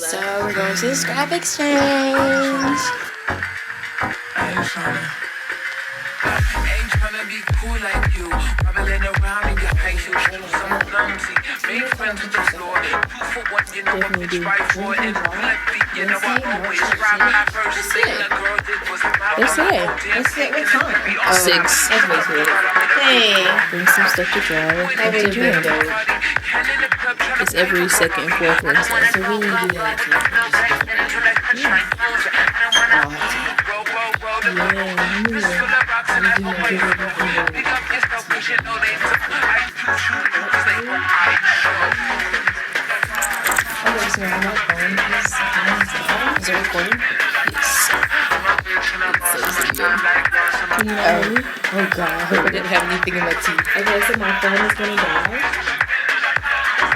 So we're going to the scrap exchange. Ain't tryna be cool like you. Traveling around in your facial shoes, some clumsy. Make friends with the floor. 2 for 1, you know what bitch right for. And eclectic, you know I always rap. My first thing a girl did was rap. Let's say. Let's see what time. 6. That's way too late. Hey. Bring some stuff to dry. Have a drink. It's every second and fourth Wednesday. So we need to do that too. Okay, so on my phone is it recording? Yes. Oh god, I hope I didn't have anything in my teeth. Okay, so my phone is gonna die.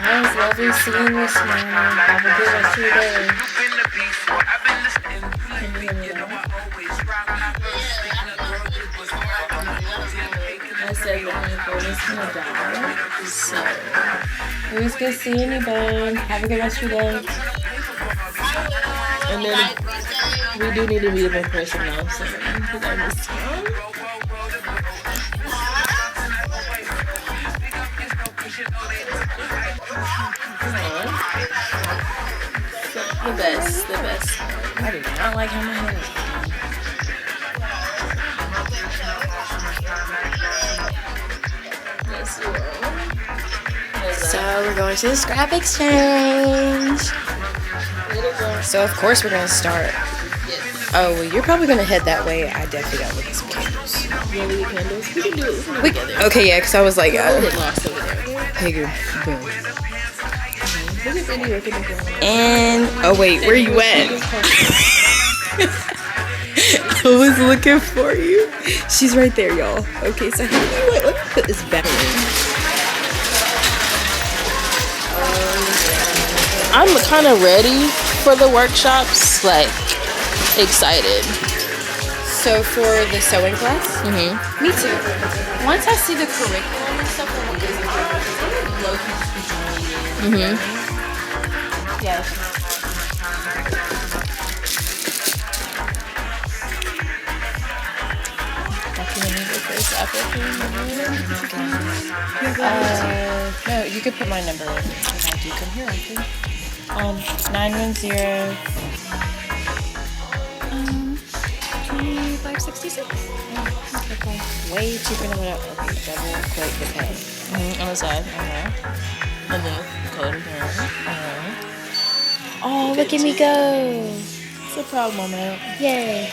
It was lovely seeing you smiling. Have a good rest of your day. I said that my phone is gonna die. So, It was good seeing you, babe. Have a good rest of your day. And then we do need to meet up in person now, so because I missed you. The best, the best. I do not like how my hair is. Yes, you are. So we're going to the scrap exchange. So of course we're going to start. Oh, well, you're probably going to head that way. I definitely got to look at some candles. You want to get candles? We can do it. We can do it together. Okay, yeah, because I was like, We'll get lost over there. Bigger. Boom. Look at Cindy working the ground. And, oh wait, where you at? I was looking for you. She's right there, y'all. Okay, so how do you, let me put this back in. I'm kind of ready for the workshops, like excited. So for the sewing class? Mm-hmm. Me too. Once I see the curriculum and stuff, I'm like, Mm-hmm. yeah. No, you could put my number in. If I do come here, I can. 910 2566. Okay. Way cheaper than what I double quote the pay. Mm-hmm. On the side. And then code here. Oh, look at me go. It's a proud moment. Yay.